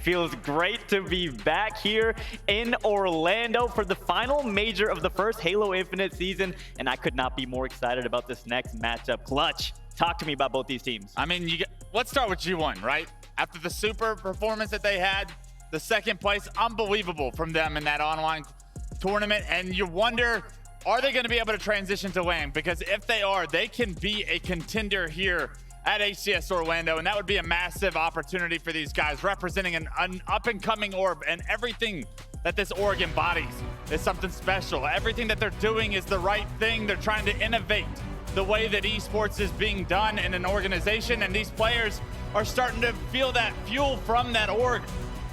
Feels great to be back here in Orlando for the final major of the first Halo Infinite season, and I could not be more excited about this next matchup. KotH, talk to me about both these teams. I mean, let's start with G1, right? After the super performance that they had, the second place, unbelievable from them in that online tournament, and you wonder, are they going to be able to transition to LAN? Because if they are, they can be a contender here at HCS Orlando, and that would be a massive opportunity for these guys, representing an up-and-coming orb, and everything that this org embodies is something special. Everything that they're doing is the right thing. They're trying to innovate the way that esports is being done in an organization, and these players are starting to feel that fuel from that org.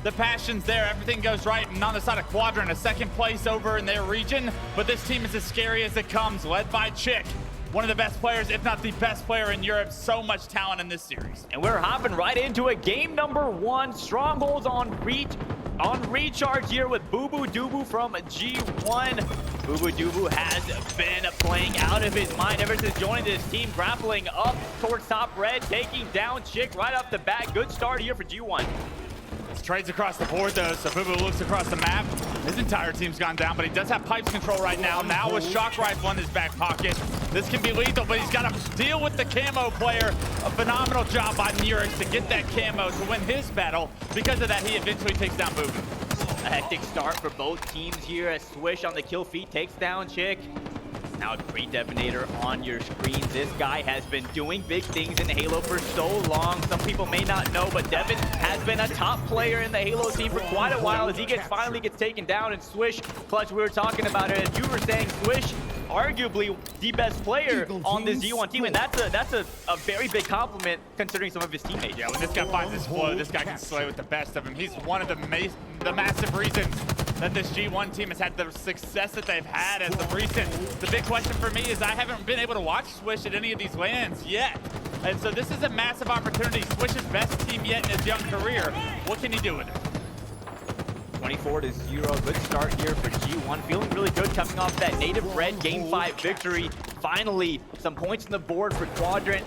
The passion's there, everything goes right, and on the side of Quadrant, a second place over in their region, but this team is as scary as it comes, led by TchiK. One of the best players, if not the best player in Europe. So much talent in this series. And we're hopping right into it. Game number 1, Strongholds on Recharge here with bubu dubu from G1. Bubu dubu has been playing out of his mind ever since joining this team, grappling up towards top red, taking down TchiK right off the bat. Good start here for G1. Trades across the board though, so bubu looks across the map. His entire team's gone down, but he does have pipes control right now. Now with shock rifle in his back pocket, this can be lethal, but he's got to deal with the camo player. A phenomenal job by NURIX to get that camo to win his battle. Because of that, he eventually takes down bubu. A hectic start for both teams here as Swish on the kill feed takes down TchiK. Now PreDevoNatoR on your screen. This guy has been doing big things in Halo for so long. Some people may not know, but Devin has been a top player in the Halo team for quite a while as he finally gets taken down. And Swish, KotH, we were talking about it, and you were saying Swish, arguably the best player on this G1 team, and that's a very big compliment considering some of his teammates. Yeah, when this guy finds his flow, this guy can slay with the best of him. He's one of the massive reasons that this G1 team has had the success that they've had as of recent. The big question for me is I haven't been able to watch Swish at any of these LANs yet. And so this is a massive opportunity. Swish's best team yet in his young career. What can he do with it? 24-0, good start here for G1. Feeling really good coming off that native red Game 5 victory. Finally, some points on the board for Quadrant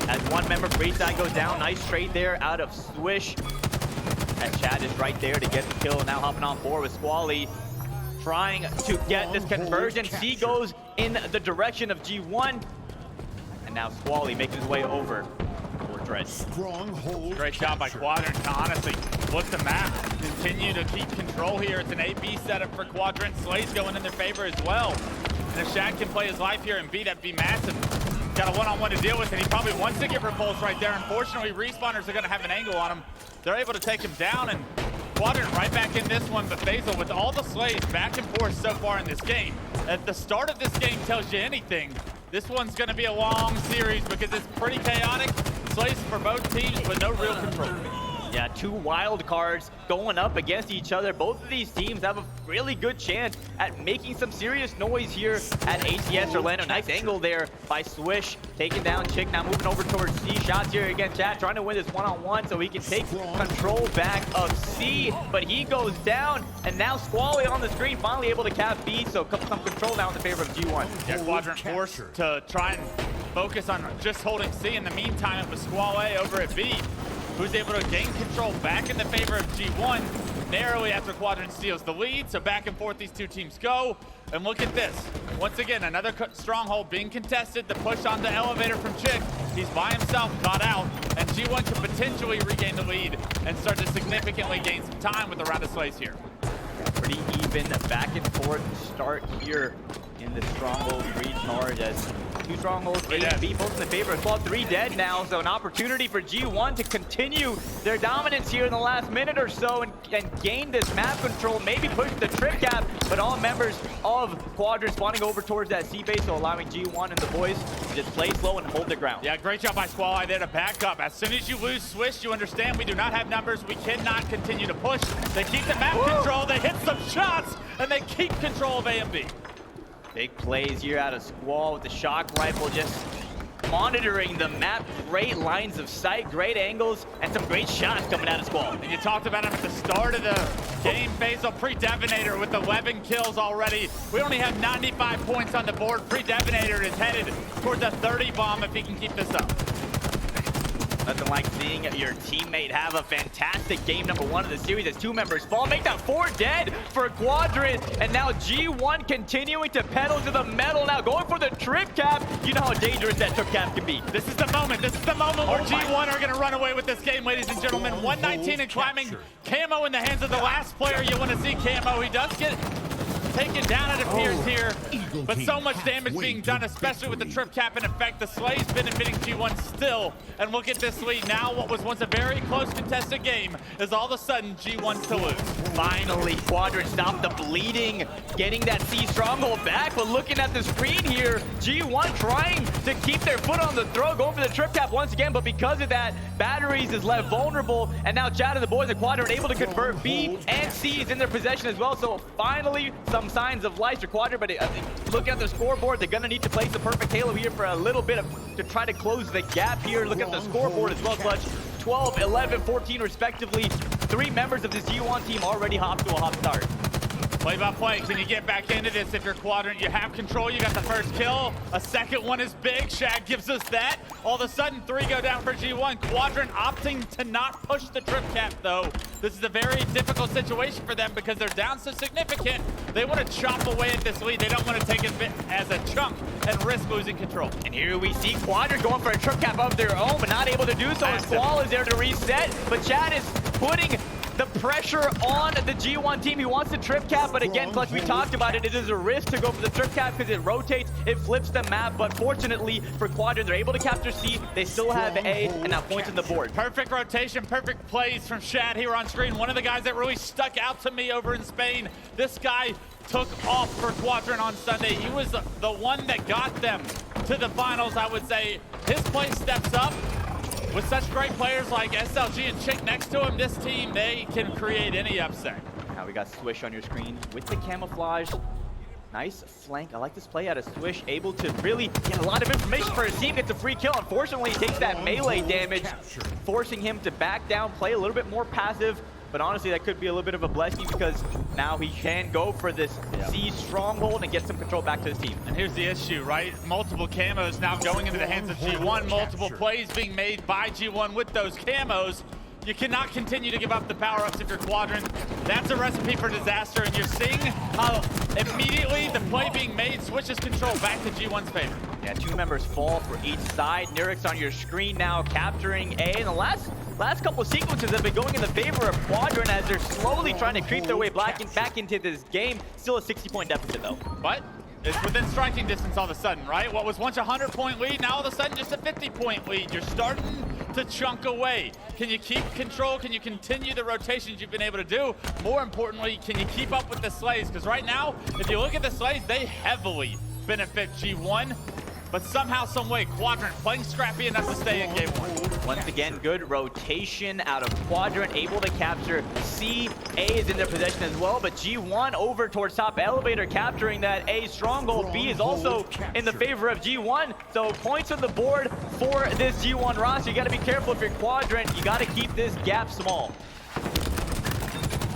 as one member freeside goes down. Nice trade there out of Swish. As Shad is right there to get the kill. Now hopping on board with Squallaye, trying to get this conversion. C goes in the direction of G1. And now Squallaye making his way over for Dread. Great job by Quadrant to honestly flip the map. Continue to keep control here. It's an A-B setup for Quadrant. Slay's going in their favor as well. And if Shad can play his life here and B, that'd be massive. Got a one-on-one to deal with, and he probably wants to get repulsed right there. Unfortunately, respawners are going to have an angle on him. They're able to take him down, and Quadrant right back in this one. But Basil, with all the slays back and forth so far in this game, at the start of this game tells you anything, this one's going to be a long series because it's pretty chaotic. Slays for both teams, but no real control. Yeah, 2 wild cards going up against each other. Both of these teams have a really good chance at making some serious noise here at HCS Orlando. Nice angle there by Swish, taking down TchiK. Now moving over towards C. Shots here against Chad, trying to win this one-on-one so he can take control back of C. But he goes down, and now Squallaye on the screen, finally able to cap B, so some control now in the favor of G1. Yeah, Quadrant forced to try and focus on just holding C. In the meantime, it was Squallaye over at B, who's able to gain control back in the favor of G1 narrowly after Quadrant steals the lead. So back and forth these two teams go. And look at this. Once again, another stronghold being contested. The push on the elevator from TchiK. He's by himself, got out, and G1 can potentially regain the lead and start to significantly gain some time with the round of slays here. Pretty even back and forth start here in the Strongholds Recharge as 2 Strongholds, A and B, both in the favor of Claw. 3 dead now, so an opportunity for G1 to continue their dominance here in the last minute or so and gain this map control, maybe push the trip cap, but all members of Quadrant spawning over towards that C base, so allowing G1 and the boys to just play slow and hold their ground. Yeah, great job by Squallaye there to back up. As soon as you lose Swish, you understand we do not have numbers. We cannot continue to push. They keep the map control, they hit some shots, and they keep control of A and B. Big plays here out of Squall with the shock rifle, just monitoring the map. Great lines of sight, great angles, and some great shots coming out of Squall. And you talked about him at the start of the game. Basil PreDevoNatoR with 11 kills already. We only have 95 points on the board. PreDevoNatoR is headed towards a 30 bomb if he can keep this up. Nothing like seeing your teammate have a fantastic game number 1 of the series as 2 members fall. Make that 4 dead for Quadrant. And now G1 continuing to pedal to the metal. Now going for the trip cap. You know how dangerous that trip cap can be. This is the moment. This is the moment where G1 are going to run away with this game, ladies and gentlemen. 119 and climbing. Camo in the hands of the last player you want to see. Camo, he does get taken down, it appears here, but so much damage being done, especially with the trip cap in effect. The Slay's benefiting G1 still, and look at this lead now. What was once a very close contested game is all of a sudden G1 to lose. Finally, Quadrant stopped the bleeding, getting that C Stronghold back, but looking at the screen here, G1 trying to keep their foot on the throat, going for the trip cap once again, but because of that, Batteries is left vulnerable, and now Chad and the boys at Quadrant are able to convert B and C is in their possession as well, so finally, some signs of life for Quadrant, but I think looking at their scoreboard, they're gonna need to place the perfect halo here for a little bit to try to close the gap here. Look at the scoreboard as well, Clutch. 12, 11, 14 respectively. 3 members of this G1 team already hopped to a hot start. Play by play, can you get back into this? If you're Quadrant, you have control, you got the first kill. A second one is big, Shad gives us that. All of a sudden, 3 go down for G1. Quadrant opting to not push the trip cap though. This is a very difficult situation for them because they're down so significant. They want to chop away at this lead. They don't want to take it as a chunk and risk losing control. And here we see Quadrant going for a trip cap of their own, but not able to do so. Squall is there to reset, but Chad is putting the pressure on the G1 team. He wants the trip cap, but again, Clutch, we talked about it. It is a risk to go for the trip cap because it rotates, it flips the map, but fortunately for Quadrant, they're able to capture C. They still have A, and now points on the board. Perfect rotation, perfect plays from Shad here on screen. One of the guys that really stuck out to me over in Spain. This guy took off for Quadrant on Sunday. He was the one that got them to the finals, I would say. His play steps up. With such great players like SLG and TchiK next to him, this team, they can create any upset. Now we got Swish on your screen with the camouflage. Nice flank. I like this play out of Swish, able to really get a lot of information for his team, gets a free kill. Unfortunately, he takes that melee damage, forcing him to back down, play a little bit more passive. But honestly, that could be a little bit of a blessing because now he can go for this C Stronghold and get some control back to his team. And here's the issue, right? Multiple camos now going into the hands of G1. Multiple plays being made by G1 with those camos. You cannot continue to give up the power-ups if you're Quadrant. That's a recipe for disaster, and you're seeing how immediately the play being made switches control back to G1's favor. Yeah, 2 members fall for each side. NURIX on your screen now capturing A. And the last couple of sequences have been going in the favor of Quadrant as they're slowly trying to creep their way back into this game. Still a 60-point deficit, though. But it's within striking distance all of a sudden, right? What was once a 100-point lead, now all of a sudden just a 50-point lead. You're starting to chunk away. Can you keep control? Can you continue the rotations you've been able to do? More importantly, can you keep up with the Slays? Because right now, if you look at the Slays, they heavily benefit G1. But somehow, some way, Quadrant playing scrappy enough to stay in game 1. Once again, good rotation out of Quadrant, able to capture C. A is in their possession as well, but G1 over towards top elevator, capturing that A Stronghold. B is also in the favor of G1, so points on the board for this G1 roster. You gotta be careful if you're Quadrant. You gotta keep this gap small.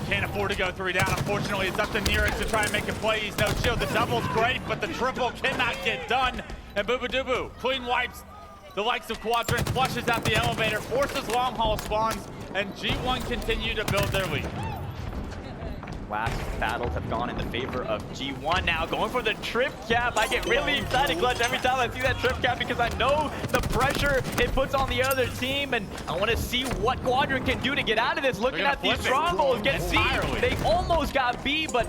Can't afford to go 3 down. Unfortunately, it's up to NURIX to try and make a play. He's no shield. The double's great, but the triple cannot get done. And bubu dubu clean wipes the likes of Quadrant, flushes out the elevator, forces long haul spawns, and G1 continue to build their lead. Last battles have gone in the favor of G1 now, going for the trip cap. I get really excited, Clutch, every time I see that trip cap because I know the pressure it puts on the other team, and I want to see what Quadrant can do to get out of this. Looking at these Strongholds, get C. They almost got B, but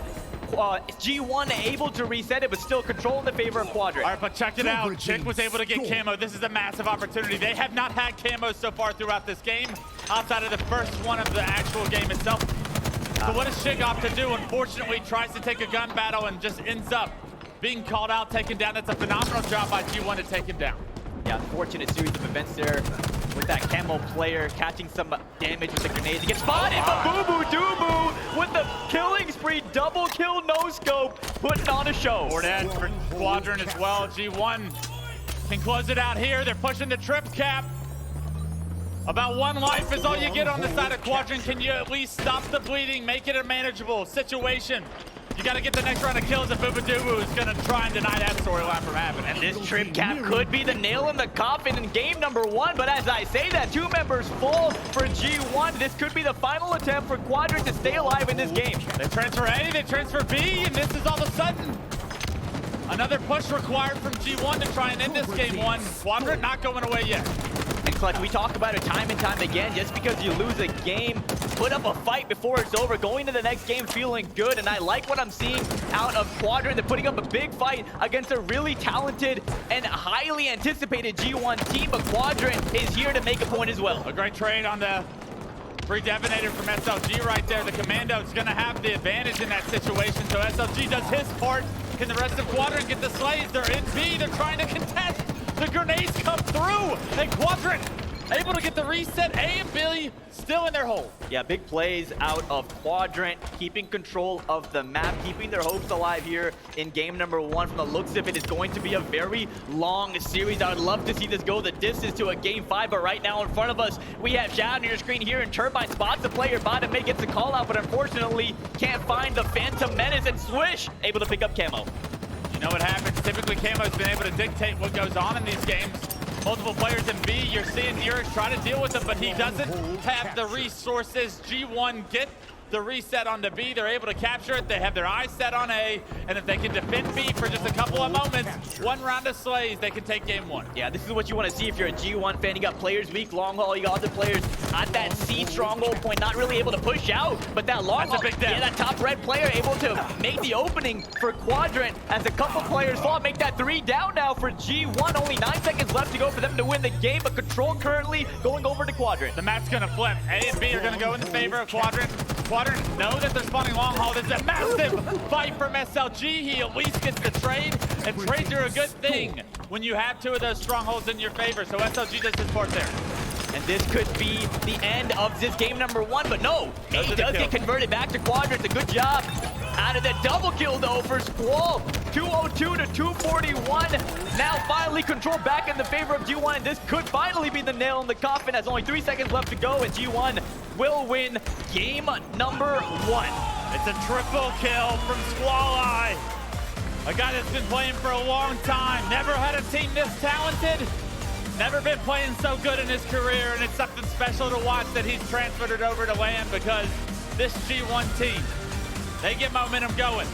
G1 able to reset it, but still control in the favor of Quadrant. All right, but check it out. TchiK was able to get camo. This is a massive opportunity. They have not had camo so far throughout this game, outside of the first one of the actual game itself. So what does TchiK opt to do? Unfortunately, tries to take a gun battle and just ends up being called out, taken down. That's a phenomenal job by G1 to take him down. Yeah, unfortunate series of events there with that camo player catching some damage with the grenades. He gets spotted, but bubu dubu with the killing spree, double kill, no scope, putting on a show. Board edge for Quadrant as well. G1 can close it out here. They're pushing the trip cap. About 1 life is all you get on the side of Quadrant. Can you at least stop the bleeding, make it a manageable situation? You got to get the next round of kills, and bubu is going to try and deny that storyline from happening. And this trip cap could be the nail in the coffin in game number 1, but as I say that, 2 members full for G1. This could be the final attempt for Quadrant to stay alive in this game. They transfer A, they transfer B, and this is all of a sudden another push required from G1 to try and end this game 1. Quadrant not going away yet. And KotH, we talk about it time and time again. Just because you lose a game, put up a fight before it's over. Going to the next game feeling good, and I like what I'm seeing out of Quadrant. They're putting up a big fight against a really talented and highly anticipated G1 team, but Quadrant is here to make a point as well. A great trade on the PreDevoNatoR from SLG right there. The Commando is going to have the advantage in that situation, so SLG does his part. Can the rest of Quadrant get the slays? They're in B, they're trying to contest. The grenades come through, and Quadrant able to get the reset. A and B still in their hole. Yeah, big plays out of Quadrant, keeping control of the map, keeping their hopes alive here in game number 1. From the looks of it, it's going to be a very long series. I would love to see this go the distance to a game 5, but right now in front of us, we have Shad on your screen here, and Turbine spots the player. Bottom mid gets the call out, but unfortunately can't find the Phantom Menace, and Swish able to pick up Camo. You know what happens? Typically, Camo's been able to dictate what goes on in these games. Multiple players in B, you're seeing NURIX try to deal with them, but he doesn't have the resources. G1 get the reset onto B. They're able to capture it. They have their eyes set on A, and if they can defend B for just a couple of moments, 1 round of slays, they can take game 1. Yeah, this is what you want to see if you're a G1 fan. You got players weak, long haul. You got other players at that C stronghold point, not really able to push out, but that long haul, yeah, that top red player able to make the opening for Quadrant as a couple players fall. Make that 3 down now for G1. Only 9 seconds left to go for them to win the game, but control currently going over to Quadrant. The map's going to flip. A and B are going to go in the favor of Quadrant. Quadrant know that they're spawning long haul. This is a massive fight from SLG. He at least gets the trade, and trades are a good thing when you have 2 of those strongholds in your favor. So SLG does his part there. And this could be the end of this game number 1, but no, A does get converted back to Quadrant. A good job out of the double kill though for Squall. 202 to 241. Now finally control back in the favor of G1, and this could finally be the nail in the coffin as only 3 seconds left to go, and G1 will win game number 1. It's a triple kill from Squallaye. A guy that's been playing for a long time. Never had a team this talented. Never been playing so good in his career, and it's something special to watch that he's transferred it over to LAN, because this G1 team, they get momentum going.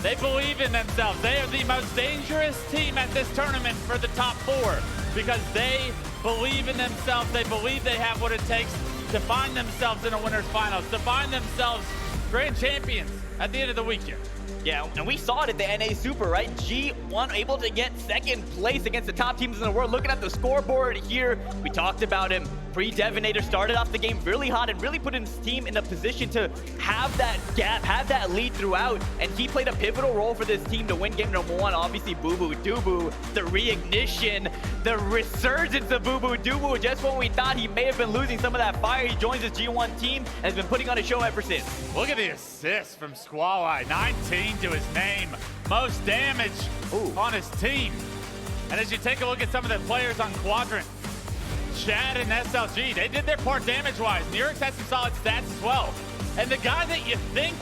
They believe in themselves. They are the most dangerous team at this tournament for the top 4 because they believe in themselves. They believe they have what it takes to find themselves in a winner's finals, to find themselves grand champions at the end of the week here. Yeah, and we saw it at the NA Super, right? G1 able to get 2nd place against the top teams in the world. Looking at the scoreboard here, we talked about him. PreDevoNatoR started off the game really hot and really put his team in a position to have that gap, have that lead throughout, and he played a pivotal role for this team to win game number 1. Obviously, bubu, dubu, the reignition, the resurgence of bubu, dubu. Just when we thought he may have been losing some of that fire, he joins his G1 team and has been putting on a show ever since. Look at the assist from Squallaye, 19 to his name, most damage on his team. And as you take a look at some of the players on Quadrant, Shad and SLG, they did their part damage-wise. NURIX has some solid stats as well. And the guy that you think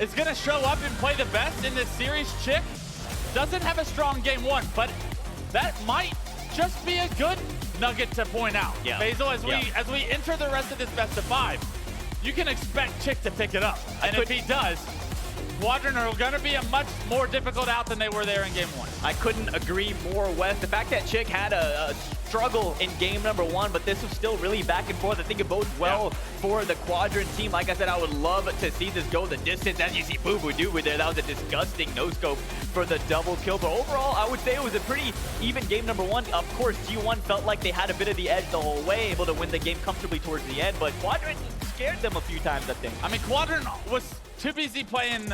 is going to show up and play the best in this series, TchiK, doesn't have a strong game 1, but that might just be a good nugget to point out. Yeah. Basil, as we enter the rest of this best of 5, you can expect TchiK to pick it up. And if he does, Quadrant are going to be a much more difficult out than they were there in game 1. I couldn't agree more, Wes. The fact that TchiK had a struggle in game number 1, but this was still really back and forth. I think it bodes well for the Quadrant team. Like I said, I would love to see this go the distance. As you see bubu dubu there, that was a disgusting no-scope for the double kill. But overall, I would say it was a pretty even game number 1. Of course, G1 felt like they had a bit of the edge the whole way, able to win the game comfortably towards the end, but Quadrant scared them a few times, I think. I mean, Quadrant was too busy playing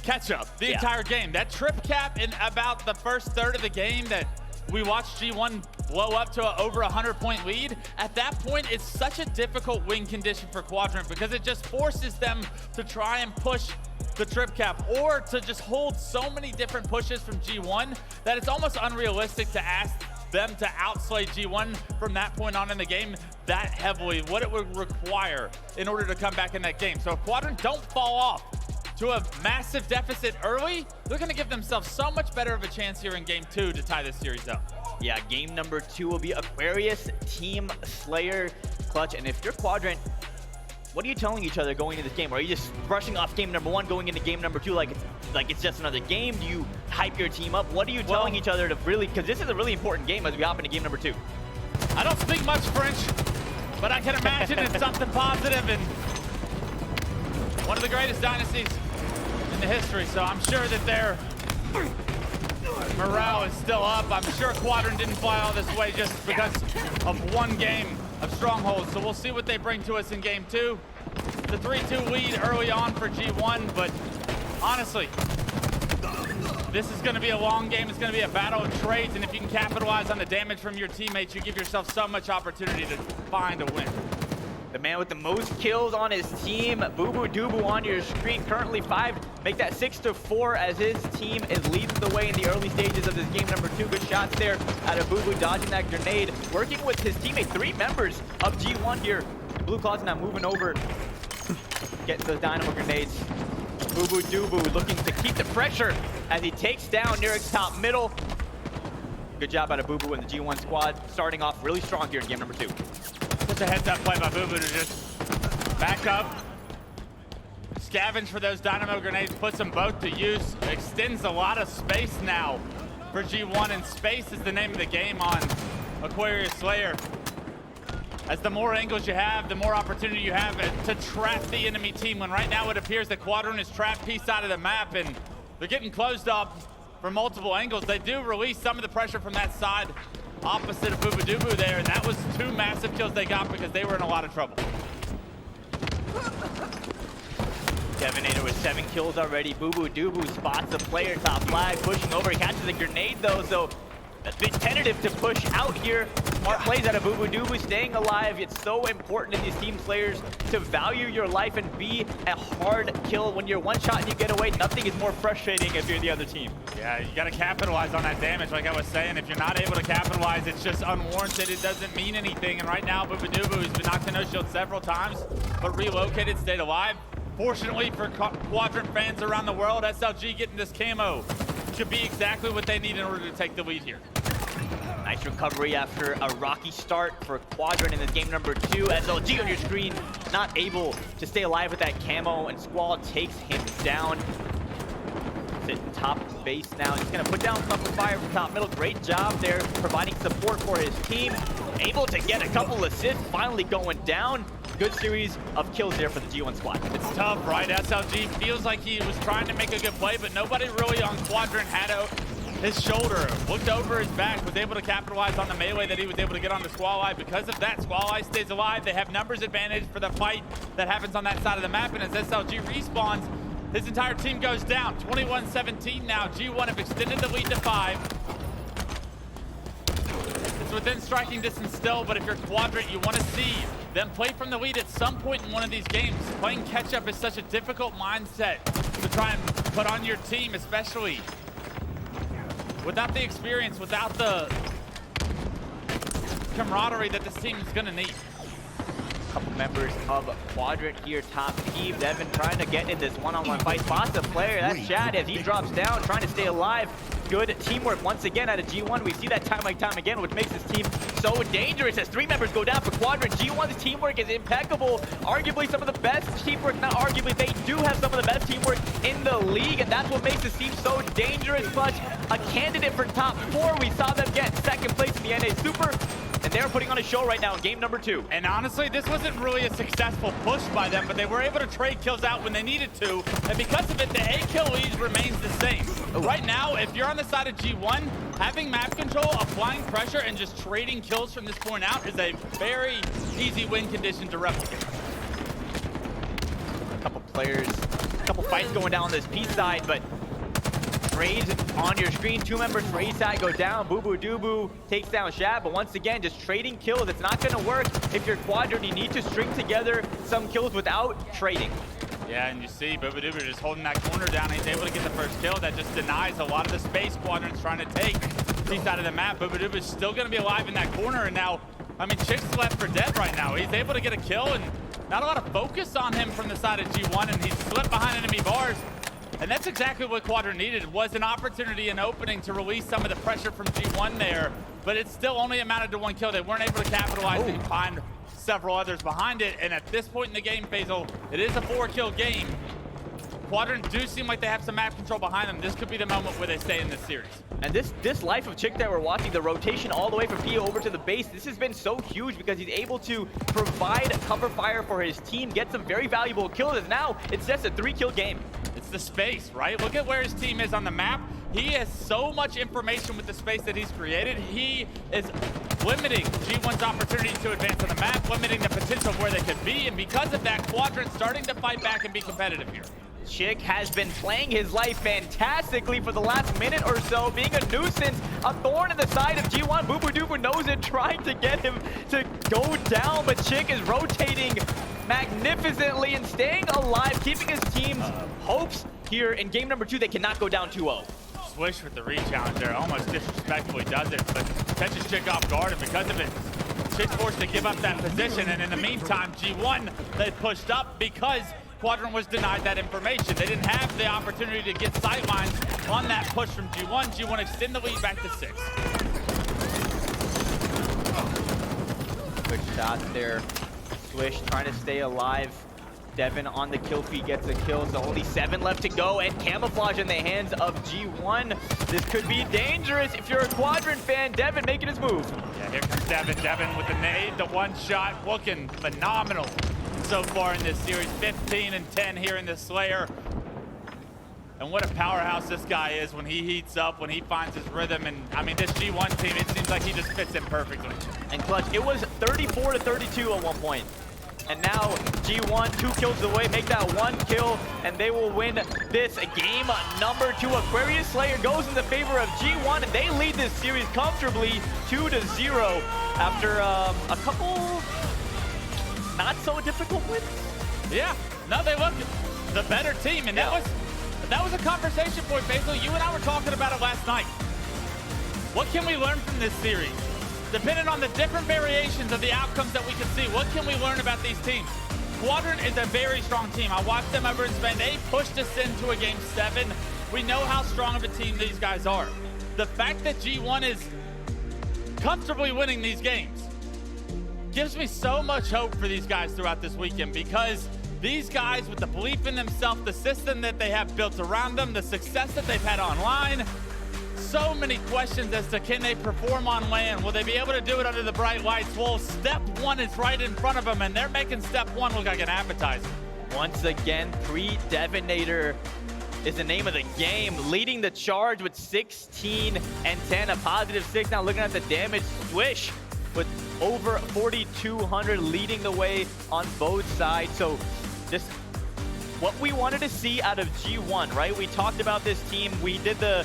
catch-up the entire game. That trip cap in about the first third of the game that we watched G1 blow up to over 100-point lead. At that point, it's such a difficult win condition for Quadrant because it just forces them to try and push the trip cap or to just hold so many different pushes from G1 that it's almost unrealistic to ask them to outslay G1 from that point on in the game that heavily, what it would require in order to come back in that game. So if Quadrant don't fall off to a massive deficit early, they're going to give themselves so much better of a chance here in game 2 to tie this series up. Yeah, game number 2 will be Aquarius, Team Slayer, KotH. And if you're Quadrant, what are you telling each other going into this game? Are you just brushing off game number 1, going into game number 2 like it's just another game? Do you hype your team up? What are you telling each other to really, because this is a really important game as we hop into game number 2. I don't speak much French, but I can imagine it's something positive and one of the greatest dynasties in the history. So I'm sure that their morale is still up. I'm sure Quadrant didn't fly all this way just because of one game of Strongholds. So we'll see what they bring to us in game 2. It's a 3-2 lead early on for G1, but honestly, this is going to be a long game. It's going to be a battle of trades, and if you can capitalize on the damage from your teammates, you give yourself so much opportunity to find a win. The man with the most kills on his team, bubu dubu on your screen, currently 5. Make that 6-4 as his team is leading the way in the early stages of this game number 2. Good shots there out of bubu, dodging that grenade, working with his teammate. 3 members of G1 here. Blue Claws now moving over, getting those dynamo grenades. Bubu dubu looking to keep the pressure as he takes down NURIX top middle. Good job out of bubu and the G1 squad, starting off really strong here in game number 2. Such a heads-up play by bubu to just back up, scavenge for those dynamo grenades, puts them both to use, extends a lot of space now for G1, and space is the name of the game on Aquarius Slayer. As the more angles you have, the more opportunity you have to trap the enemy team, when right now it appears that Quadrant is trapped piece side of the map and they're getting closed up from multiple angles. They do release some of the pressure from that side opposite of bubu dubu there, and that was 2 massive kills they got because they were in a lot of trouble. PreDevoNatoR with 7 kills already. Bubu dubu spots the player top flag, pushing over. He catches a grenade though, so a bit tentative to push out here. Smart plays out of bubu dubu, staying alive. It's so important in these team slayers to value your life and be a hard kill. When you're one shot and you get away, nothing is more frustrating if you're the other team. Yeah, you got to capitalize on that damage. Like I was saying, if you're not able to capitalize, it's just unwarranted. It doesn't mean anything. And right now, bubu dubu has been knocked to no shield several times, but relocated, stayed alive. Fortunately for Quadrant fans around the world, SLG getting this camo should be exactly what they need in order to take the lead here. Nice recovery after a rocky start for Quadrant in this game number 2. SLG on your screen, not able to stay alive with that camo, and Squall takes him down. Sitting top base now. He's going to put down some fire from top middle. Great job there, providing support for his team. Able to get a couple assists, finally going down. Good series of kills there for the G1 squad. It's tough, right? SLG feels like he was trying to make a good play, but nobody really on Quadrant had his shoulder, looked over his back, was able to capitalize on the melee that he was able to get on the Squallaye. Because of that, Squallaye stays alive. They have numbers advantage for the fight that happens on that side of the map, and as SLG respawns, his entire team goes down. 21-17 now. G1 have extended the lead to 5. It's within striking distance still, but if you're Quadrant, you want to see them play from the lead at some point in one of these games. Playing catch-up is such a difficult mindset to try and put on your team, especially without the experience, without the camaraderie that this team is going to need. Couple members of Quadrant here, top Eve. Devin trying to get in this one-on-one fight. Spots the player, that's Shad, as he drops down, trying to stay alive. Good teamwork once again out of G1. We see that time again, which makes this team so dangerous as 3 members go down for Quadrant. G1's teamwork is impeccable. Arguably some of the best teamwork, not arguably, they do have some of the best teamwork in the league, and that's what makes this team so dangerous. Clutch, a candidate for top 4. We saw them get 2nd place in the NA Super, and they're putting on a show right now in game number 2. And honestly, this wasn't really a successful push by them, but they were able to trade kills out when they needed to. And because of it, the A kill lead remains the same. Right now, if you're on the side of G1, having map control, applying pressure, and just trading kills from this point out is a very easy win condition to replicate. A couple players, a couple fights going down on this P side, but trades on your screen. 2 members for A side go down. Bubu dubu takes down Shad, but once again, just trading kills. It's not going to work if you're Quadrant. You need to string together some kills without trading. Yeah, and you see bubu dubu just holding that corner down. He's able to get the first kill. That just denies a lot of the space Quadrant's trying to take. He's out of the map. Bubu dubu is still going to be alive in that corner, and now, I mean, TchiK's left for dead right now. He's able to get a kill, and not a lot of focus on him from the side of G1, and he's slipped behind enemy bars. And that's exactly what Quadrant needed, was an opportunity, an opening to release some of the pressure from G1 there. But it still only amounted to 1 kill. They weren't able to capitalize and find several others behind it. And at this point in the game, Faisal, it is a 4-kill game. Quadrant do seem like they have some map control behind them. This could be the moment where they stay in this series. And this life of TchiK that we're watching, the rotation all the way from P over to the base, this has been so huge because he's able to provide cover fire for his team, get some very valuable kills, and now it's just a 3-kill game. It's the space, right? Look at where his team is on the map. He has so much information with the space that he's created. He is limiting G1's opportunity to advance on the map, limiting the potential of where they could be, and because of that, Quadrant's starting to fight back and be competitive here. TchiK has been playing his life fantastically for the last minute or so, being a nuisance, a thorn in the side of G1. Bubu knows it, trying to get him to go down, but TchiK is rotating magnificently and staying alive, keeping his team's hopes here in game number 2. They cannot go down 2-0. Swish with the re-challenge there, almost disrespectfully does it, but catches TchiK off guard, and because of it, TchiK's forced to give up that position, and in the meantime, G1, they pushed up because Quadrant was denied that information. They didn't have the opportunity to get sightlines on that push from G1. G1 extend the lead back to 6. Quick shots there. Swish trying to stay alive. Devin on the kill feed gets a kill, so only 7 left to go, and camouflage in the hands of G1. This could be dangerous if you're a Quadrant fan. Devin making his move. Yeah, here comes Devin. Devin with the nade, the 1 shot, looking phenomenal so far in this series. 15 and 10 here in the Slayer. And what a powerhouse this guy is when he heats up, when he finds his rhythm. And I mean, this G1 team, it seems like he just fits in perfectly. And KotH, it was 34-32 at one point. And now G1 2 kills away, make that 1 kill, and they will win this game number 2. Aquarius Slayer goes in the favor of G1, and they lead this series comfortably 2-0 after a couple not so difficult wins. Yeah, no, they look the better team, and that was a conversation point, Faisal. You and I were talking about it last night. What can we learn from this series? Depending on the different variations of the outcomes that we can see, what can we learn about these teams? Quadrant is a very strong team. I watched them over in Spain. They pushed us into a game 7. We know how strong of a team these guys are. The fact that G1 is comfortably winning these games gives me so much hope for these guys throughout this weekend, because these guys, with the belief in themselves, the system that they have built around them, the success that they've had online, so many questions as to can they perform on land? Will they be able to do it under the bright lights? Well, step 1 is right in front of them, and they're making step 1 look like an appetizer. Once again, PreDevoNatoR is the name of the game, leading the charge with 16 and 10, a positive 6. Now looking at the damage, Swish with over 4,200, leading the way on both sides. So just what we wanted to see out of G1, right? We talked about this team. We did the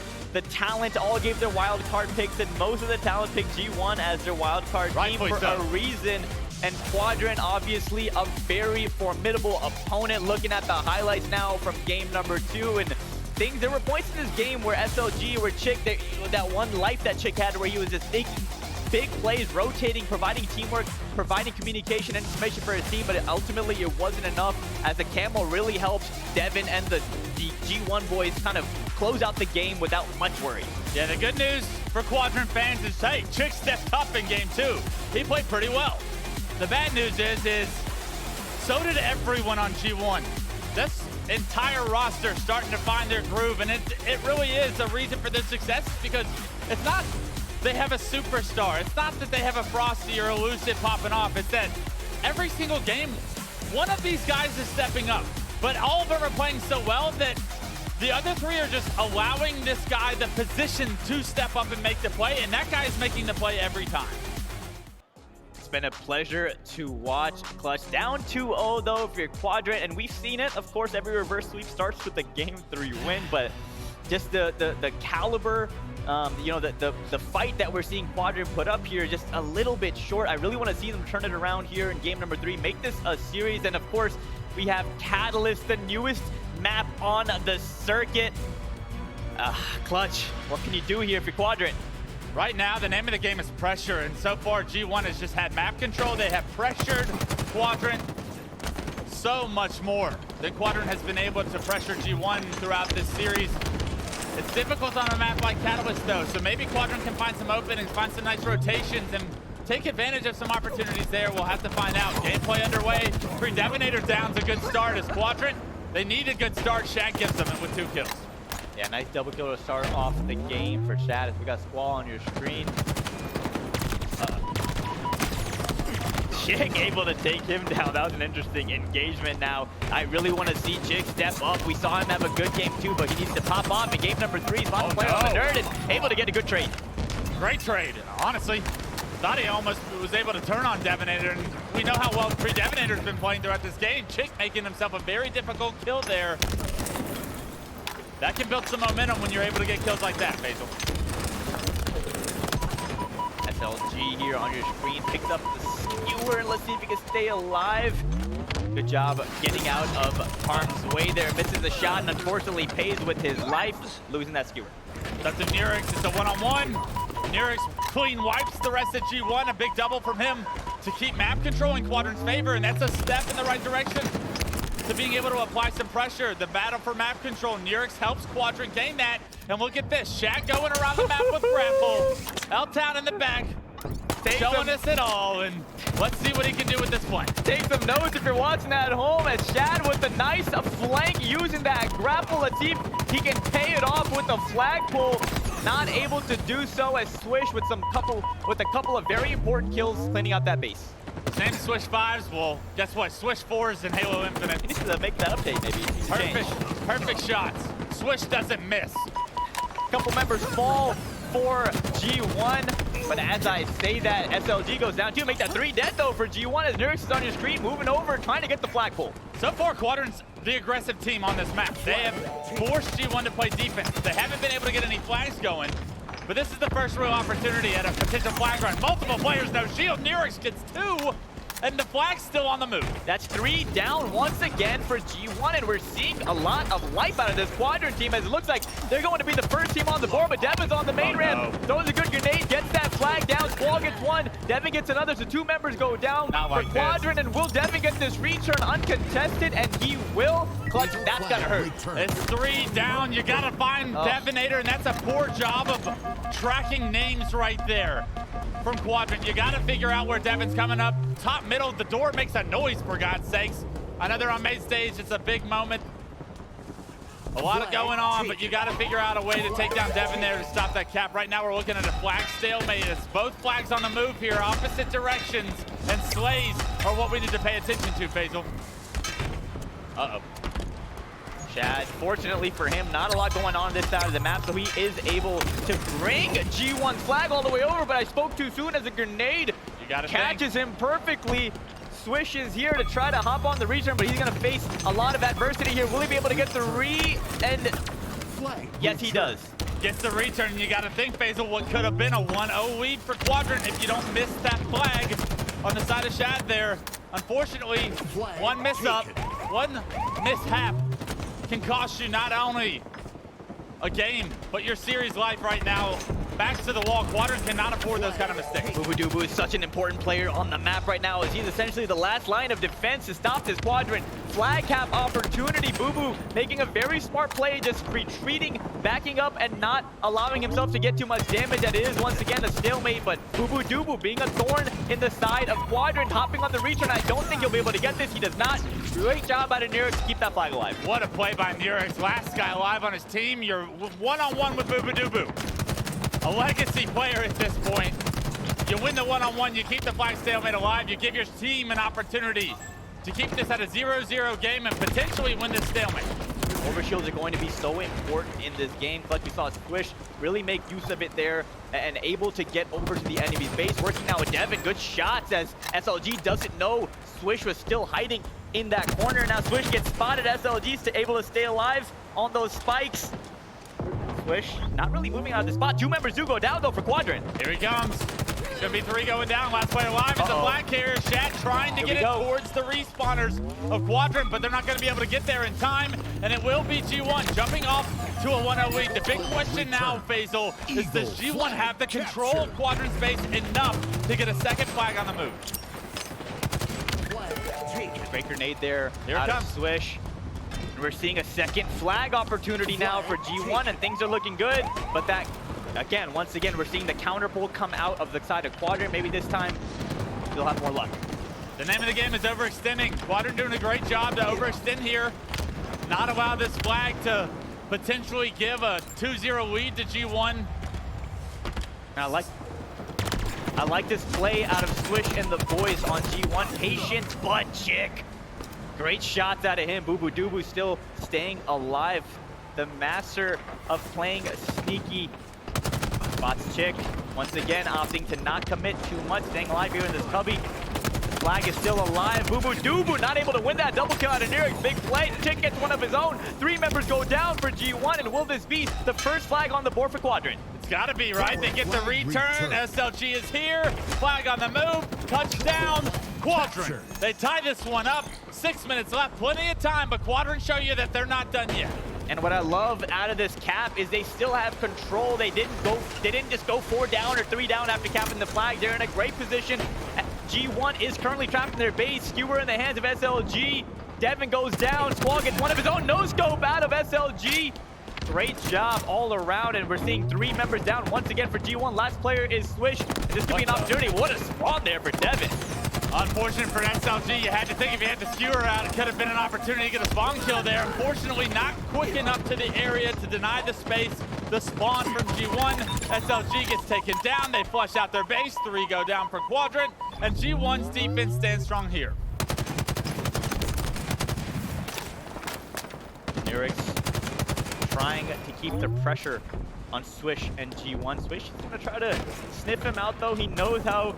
talent, all gave their wild card picks, and most of the talent picked G1 as their wild card team for a reason. And Quadrant, obviously a very formidable opponent. Looking at the highlights now from game number 2, and things, there were points in this game where SLG, where TchiK, that one life that TchiK had where he was just making big plays, rotating, providing teamwork, providing communication and information for his team, but ultimately it wasn't enough, as the camo really helps Devin and the G1 boys kind of close out the game without much worry. Yeah, the good news for Quadrant fans is, hey, TchiK stepped up in game 2. He played pretty well. The bad news is so did everyone on G1. This entire roster starting to find their groove, and it really is a reason for their success, because it's not they have a superstar. It's not that they have a Frosty or Elusive popping off. It's that every single game, one of these guys is stepping up, but all of them are playing so well that the other 3 are just allowing this guy the position to step up and make the play, and that guy is making the play every time. It's been a pleasure to watch. KotH down 2-0 though for your Quadrant, and we've seen it. Of course, every reverse sweep starts with a game 3 win, but just the caliber, you know, the fight that we're seeing Quadrant put up here, just a little bit short. I really want to see them turn it around here in game number 3, make this a series. And of course, we have Catalyst, the newest map on the circuit. KotH, what can you do here for Quadrant? Right now, the name of the game is pressure, and so far G1 has just had map control. They have pressured Quadrant so much more than Quadrant has been able to pressure G1 throughout this series. It's difficult on a map like Catalyst though, so maybe Quadrant can find some openings, find some nice rotations, and take advantage of some opportunities there. We'll have to find out. Gameplay underway. PreDevoNatoR down's a good start as Quadrant. They need a good start. Shad gives them it with 2 kills. Yeah, nice double kill to start off the game for Shad. We got Squall on your screen. TchiK able to take him down. That was an interesting engagement. Now, I really want to see TchiK step up. We saw him have a good game too, but he needs to pop off in game number 3. He's on play on the nerd and able to get a good trade. Great trade, honestly. Thought he almost was able to turn on Devonator, and we know how well PreDevoNator's been playing throughout this game. TchiK making himself a very difficult kill there. That can build some momentum when you're able to get kills like that, Basil. SLG here on your screen picks up the skewer, and let's see if he can stay alive. Good job getting out of harm's way there. Misses the shot and unfortunately pays with his life, losing that skewer. That's a NURIX. It's a one-on-one. NURIX clean wipes the rest of G1. A big double from him to keep map control in Quadrant's favor, and that's a step in the right direction to being able to apply some pressure. The battle for map control. NURIX helps Quadrant gain that, and look at this. Shad going around the map with grapple. L-Town in the back, showing us it all, and let's see what he can do with this play. Take some notes if you're watching at home as Shad with a nice flank using that grapple. Let's see if he can pay it off with the flagpole. Not able to do so as Swish with a couple of very important kills cleaning out that base. Same Swish 5s, well, guess what? Swish 4s in Halo Infinite. He needs to make that update maybe. Perfect shots. Swish doesn't miss. Couple members fall for G1, but as I say that, SLG goes down 2. Make that 3 dead though for G1 as NURIX is on your screen, moving over, trying to get the flagpole. So far, Quadrant's the aggressive team on this map. They have forced G1 to play defense. They haven't been able to get any flags going, but this is the first real opportunity at a potential flag run. Multiple players, no shield. NURIX gets 2, and the flag's still on the move. That's 3 down once again for G1, and we're seeing a lot of life out of this Quadrant team as it looks like they're going to be the first team on the board, but Devon's on the main ramp. Throws a good grenade, gets that flag down. Squall gets 1, Devon gets another, so 2 members go down for Quadrant, and will Devon get this return uncontested? And he will. Clutch, that's gonna hurt. It's 3 down. You gotta find DevoNatoR, and that's a poor job of tracking names right there from Quadrant. You gotta figure out where Devon's coming up. Top middle, the door makes a noise for God's sakes. I know they're on main stage, it's a big moment. A lot of going on, but you gotta figure out a way to take down DevoNatoR to stop that cap. Right now we're looking at a flag stalemate. It's both flags on the move here, opposite directions, and slays are what we need to pay attention to, Faisal. Uh-oh. Shad, fortunately for him, not a lot going on this side of the map, so he is able to bring G1's flag all the way over, but I spoke too soon as a grenade catches him perfectly. Swish is here to try to hop on the return, but he's going to face a lot of adversity here. Will he be able to get the and yes, he does. Gets the return, and you got to think, Faisal, what could have been a 1-0 lead for Quadrant if you don't miss that flag on the side of Shad there. Unfortunately, one mishap can cost you not only a game, but your series life right now. Back to the wall. Quadrant cannot afford those kind of mistakes. Bubu is such an important player on the map right now as he's essentially the last line of defense to stop this Quadrant. Flag cap opportunity. Bubu making a very smart play, just retreating, backing up, and not allowing himself to get too much damage. That is, once again, a stalemate, but bubu being a thorn in the side of Quadrant, hopping on the return. I don't think he'll be able to get this. He does not. Great job out of NURIX to keep that flag alive. What a play by NURIX. Last guy alive on his team. You're one-on-one with bubu. A legacy player at this point. You win the one-on-one, you keep the flag stalemate alive, you give your team an opportunity to keep this at a 0-0 game and potentially win this stalemate. Overshields are going to be so important in this game. But we saw Swish really make use of it there and able to get over to the enemy's base. Working now with Devon, good shots as SLG doesn't know Swish was still hiding in that corner. Now Swish gets spotted, SLG's able to stay alive on those spikes. Swish not really moving out of the spot. 2 members do go down though for Quadrant. Here he comes. It's gonna be 3 going down. Last player alive is the black carrier. Shad trying to get it towards the respawners of Quadrant, but they're not gonna be able to get there in time, and it will be G1 jumping off to a 1-0 lead. The big question now, Faisal, is does G1 have the control of Quadrant's base enough to get a second flag on the move? Great grenade there Here it out of comes. Swish. And we're seeing a second flag opportunity now for G1, and things are looking good. But that, again, once again, we're seeing the counter pull come out of the side of Quadrant. Maybe this time they'll have more luck. The name of the game is overextending. Quadrant doing a great job to overextend here. Not allow this flag to potentially give a 2-0 lead to G1. I like this play out of Swish and the boys on G1. Patience, but TchiK. Great shots out of him. Bubu Dubu still staying alive. The master of playing sneaky. Spots TchiK. Once again, opting to not commit too much. Staying alive here in this cubby. Flag is still alive. Bubu Dubu not able to win that double kill out of NURIX. Big play. TchiK gets one of his own. 3 members go down for G1. And will this be the first flag on the board for Quadrant? It's gotta be, right? They get the return. SLG is here. Flag on the move. Touchdown. Quadrant. They tie this one up. 6 minutes left. Plenty of time, but Quadrant show you that they're not done yet. And what I love out of this cap is they still have control. They didn't just go 4 down or 3 down after capping the flag. They're in a great position. G1 is currently trapped in their base. Skewer in the hands of SLG. Devin goes down. Squall gets one of his own. No scope out of SLG. Great job all around, and we're seeing 3 members down once again for G1. Last player is Swish. This could be an opportunity. What a spawn there for Devin. Unfortunate for SLG. You had to think if you had the skewer out, it could have been an opportunity to get a spawn kill there. Unfortunately, not quick enough to the area to deny the space. The spawn from G1. SLG gets taken down. They flush out their base. 3 go down for Quadrant, and G1's defense stands strong here. NURIX trying to keep the pressure on Swish and G1. Swish is gonna try to sniff him out though. He knows how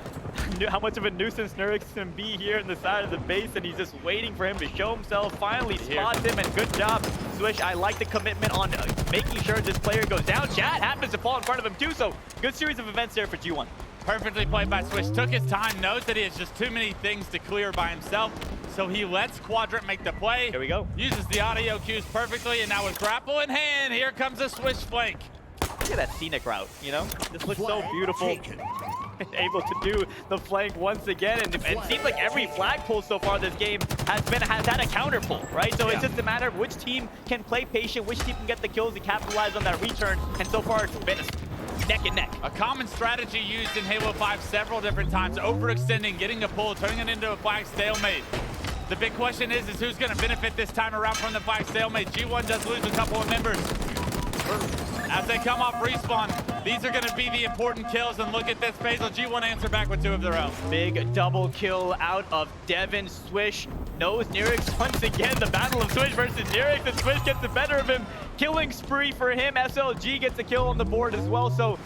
much of a nuisance NURIX can be here in the side of the base, and he's just waiting for him to show himself. Finally spots him, and good job, Swish. I like the commitment on making sure this player goes down. Shad happens to fall in front of him too, so good series of events there for G1. Perfectly played by Swish. Took his time, knows that he has just too many things to clear by himself, so he lets Quadrant make the play. Here we go. Uses the audio cues perfectly, and now with grapple in hand, here comes a Swish flank. Look at that scenic route, you know? This looks so beautiful. Able to do the flank once again, and it seems like every flag pull so far this game has had a counter pull, right? So it's just a matter of which team can play patient, which team can get the kills and capitalize on that return, and so far it's been neck and neck. A common strategy used in Halo 5 several different times, overextending, getting a pull, turning it into a flag stalemate. The big question is who's going to benefit this time around from the flag stalemate. G1 does lose a couple of members. As they come off respawn, these are going to be the important kills, and look at this. Faisal, G1 answer back with 2 of their own. Big double kill out of Devin. Swish knows NURIX once again. The battle of Swish versus NURIX, and Swish gets the better of him. Killing spree for him. SLG gets a kill on the board as well, so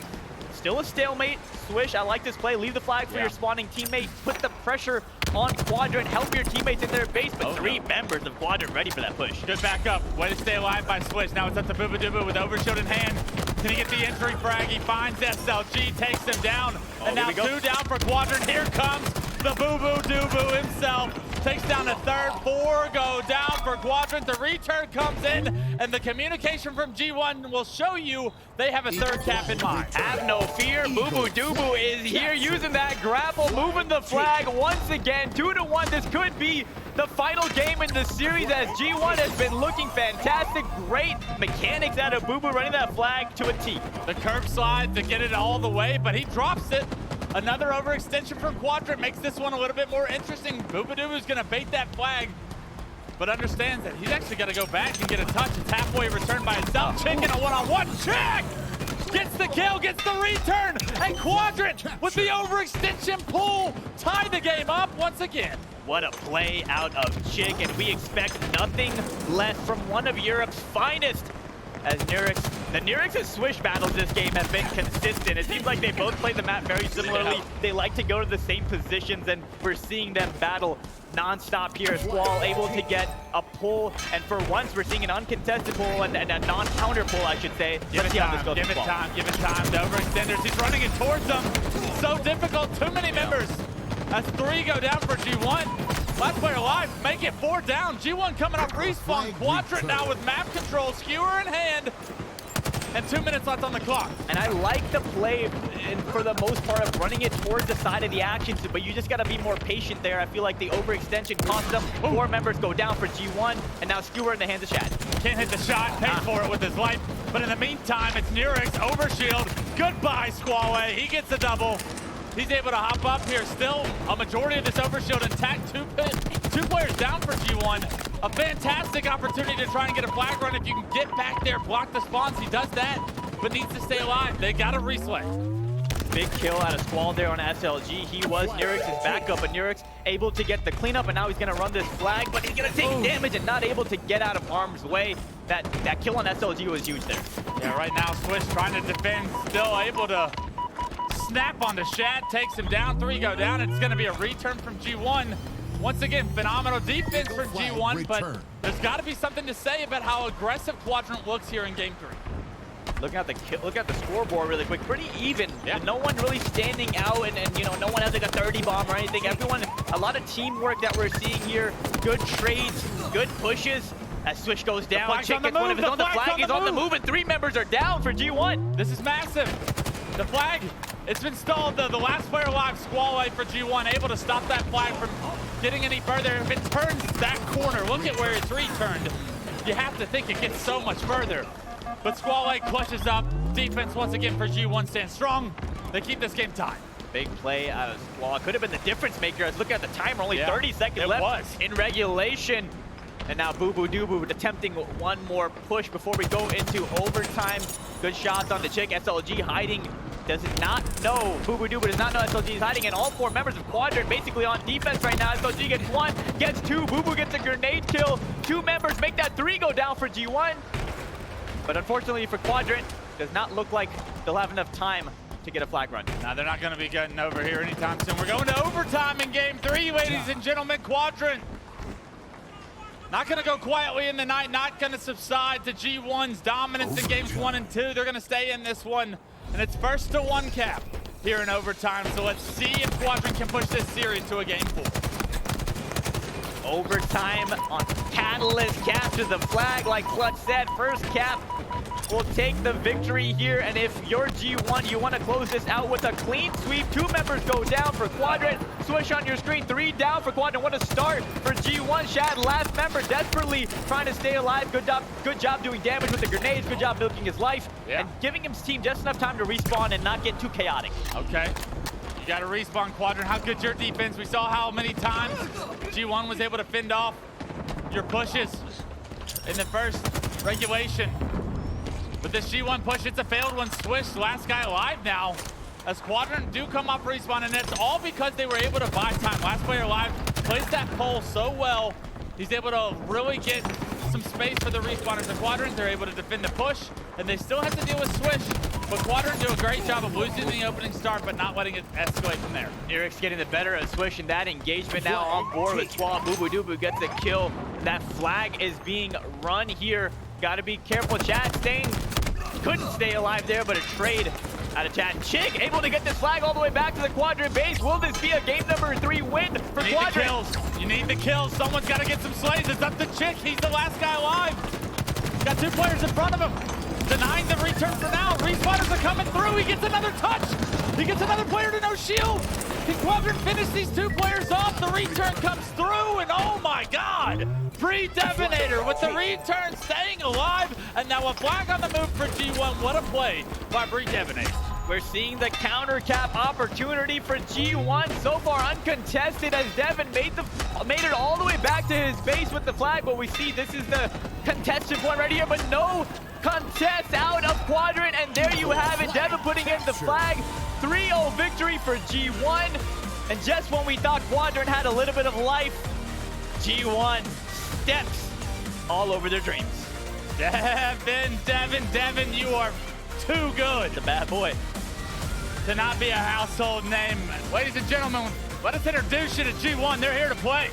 still a stalemate. Swish, I like this play. Leave the flag for your spawning teammate. Put the pressure on Quadrant. Help your teammates in their base, but 3 members of Quadrant ready for that push. Good backup. Way to stay alive by Swish. Now it's up to bubu Dubu with overshield in hand. Can he get the entry frag? He finds SLG, takes him down. And now 2 down for Quadrant. Here comes the bubu Dubu himself. Takes down a 3rd. 4 go down for Quadrant. The return comes in, and the communication from G1 will show you they have a 3rd cap in mind. Have no fear. Bubu Dubu is here using that grapple, moving the flag once again. 2-1. This could be the final game in the series, as G1 has been looking fantastic. Great mechanics out of Bubu, running that flag to a T. The curb slide to get it all the way, but he drops it. Another overextension from Quadrant makes this one a little bit more interesting. bubu Dubu's gonna bait that flag, but understands that he's actually gotta go back and get a touch. It's halfway returned by himself. TchiK in a one-on-one. TchiK gets the kill, gets the return, and Quadrant with the overextension pull tie the game up once again. What a play out of TchiK, and we expect nothing less from one of Europe's finest. As the NURIX and Swish battles this game have been consistent. It seems like they both play the map very similarly. They like to go to the same positions, and we're seeing them battle non-stop here. Squall able to get a pull, and for once we're seeing an uncontested pull and a non-counter pull, I should say. Give it time, give it time, give it time. The overextenders, he's running it towards them. So difficult, too many members. As 3 go down for G1. Last player alive, make it 4 down. G1 coming up respawn. Quadrant now with map control, skewer in hand. and 2 minutes left on the clock. And I like the play, and for the most part, of running it towards the side of the action, but you just got to be more patient there. I feel like the overextension cost them. 4 members go down for G1, and now Skewer in the hands of Shad. Can't hit the shot, pays for it with his life. But in the meantime, it's NURIX, overshield. Goodbye, Squallaye. He gets a double. He's able to hop up here. Still, a majority of this overshield intact. Two players down for G1. A fantastic opportunity to try and get a flag run. If you can get back there, block the spawns, he does that, but needs to stay alive. They got a reslay. Big kill out of Squall there on SLG. He was NURIX's backup, but NURIX able to get the cleanup, and now he's gonna run this flag, but he's gonna take damage and not able to get out of harm's way. That kill on SLG was huge there. Yeah, right now Swish trying to defend, still able to snap onto Shad, takes him down. 3 go down, and it's gonna be a return from G1. Once again, phenomenal defense from G1, but there's got to be something to say about how aggressive Quadrant looks here in Game 3. Look at the scoreboard really quick. Pretty even. Yeah. No one really standing out, and you know, no one has like a 30 bomb or anything. Everyone, a lot of teamwork that we're seeing here. Good trades, good pushes. As Swish goes down, TchiK gets one of his own. The flag is on the move, and 3 members are down for G1. This is massive. The flag, it's been stalled. The last player alive, Squallaye for G1, able to stop that flag from getting any further. If it turns that corner, look at where it's returned. You have to think it gets so much further. But Squallaye clutches up. Defense once again for G1 stands strong. They keep this game tied. Big play out of Squall. Could have been the difference maker. Look at the timer, only 30 seconds left in regulation. And now bubu dubu attempting one more push before we go into overtime. Good shots on the TchiK. SLG hiding. Does not know. bubu dubu does not know SLG is hiding, and all 4 members of Quadrant basically on defense right now. SLG gets 1, gets 2. Bubu gets a grenade kill. 2 members make that 3 go down for G1. But unfortunately for Quadrant, does not look like they'll have enough time to get a flag run. Now they're not going to be getting over here anytime soon. We're going to overtime in Game 3, ladies and gentlemen. Quadrant not going to go quietly in the night, not going to subside to G1's dominance in Games 1 and 2. They're going to stay in this one, and it's first to 1 cap here in overtime. So let's see if Quadrant can push this series to a Game 4. Overtime on Catalyst, captures the flag like KotH said. First cap will take the victory here, and if you're G1, you want to close this out with a clean sweep. 2 members go down for Quadrant. Swish on your screen, 3 down for Quadrant. What a start for G1. Shad, last member, desperately trying to stay alive. Good job doing damage with the grenades. Good job milking his life and giving his team just enough time to respawn and not get too chaotic. Okay. You got to respawn, Quadrant. How good's your defense? We saw how many times G1 was able to fend off your pushes in the first regulation. But this G1 push, it's a failed one. Swish, last guy alive now. As Quadrant do come off respawn, and it's all because they were able to buy time. Last player alive plays that pole so well. He's able to really get some space for the respawners. The Quadrant, they're able to defend the push, and they still have to deal with Swish. But Quadrant do a great job of losing the opening start, but not letting it escalate from there. NURIX getting the better of Swish in that engagement. Now on board with Squall. bubu dubu gets a kill. That flag is being run here. Got to be careful. Chad staying, couldn't stay alive there, but a trade out of Chad. TchiK able to get this flag all the way back to the Quadrant base. Will this be a game number 3 win for Quadrant? You need the kills. Someone's got to get some slays. It's up to TchiK. He's the last guy alive. Got 2 players in front of him. Denying the return for now. Respawners are coming through. He gets another touch. He gets another player to no shield. Can Quadrant finish these 2 players off? The return comes through, and oh my god. PreDevoNatoR with the return staying alive, and now a flag on the move for G1. What a play by PreDevoNatoR. We're seeing the counter cap opportunity for G1. So far uncontested as Devin made it all the way back to his base with the flag, but we see this is the contested one right here, but no contest out of Quadrant, and there you have it. Devin putting in the flag. 3-0 victory for G1, and just when we thought Quadrant had a little bit of life, G1 steps all over their dreams. Devin, you are too good. The bad boy. To not be a household name. Ladies and gentlemen, let us introduce you to G1. They're here to play.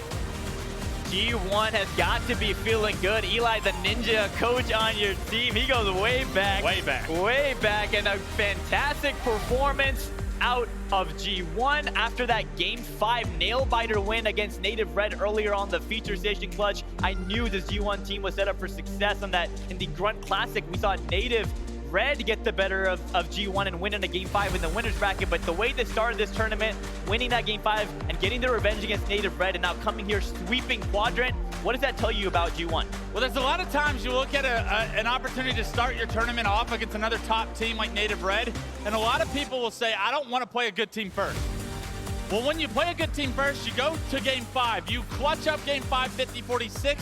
G1 has got to be feeling good. Eli the Ninja, KotH on your team. He goes way back. Way back. Way back, and a fantastic performance out of G1 after that Game 5 nail-biter win against Native Red earlier on the feature station clutch. I knew this G1 team was set up for success on that in the Grunt Classic. We saw Native Red get the better of G1 and win in a Game 5 in the winner's bracket, but the way they started this tournament, winning that Game 5 and getting their revenge against Native Red and now coming here sweeping Quadrant, what does that tell you about G1? Well, there's a lot of times you look at an opportunity to start your tournament off against another top team like Native Red, and a lot of people will say, I don't want to play a good team first. Well, when you play a good team first, you go to Game 5, you clutch up Game 5 50-46,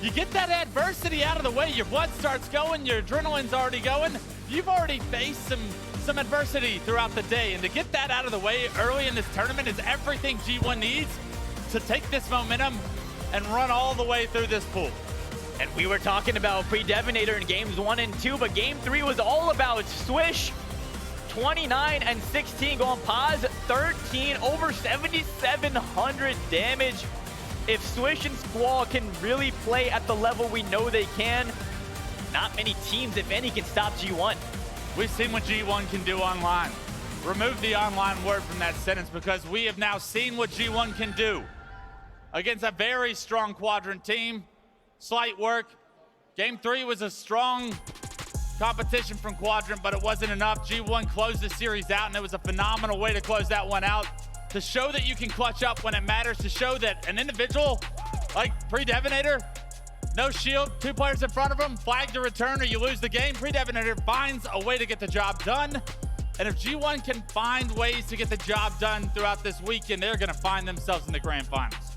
you get that adversity out of the way, your blood starts going, your adrenaline's already going, you've already faced some adversity throughout the day, and to get that out of the way early in this tournament is everything G1 needs to take this momentum and run all the way through this pool. And we were talking about PreDevoNatoR in games 1 and 2, but game 3 was all about Swish. 29 and 16 going pause, 13, over 7,700 damage. If Swish and Squall can really play at the level we know they can, not many teams, if any, can stop G1. We've seen what G1 can do online. Remove the online word from that sentence because we have now seen what G1 can do against a very strong Quadrant team. Slight work. Game 3 was a strong competition from Quadrant, but it wasn't enough. G1 closed the series out, and it was a phenomenal way to close that one out. To show that you can clutch up when it matters, to show that an individual like PreDevoNatoR, no shield, 2 players in front of him, flag to return or you lose the game, PreDevoNatoR finds a way to get the job done. And if G1 can find ways to get the job done throughout this weekend, they're gonna find themselves in the grand finals.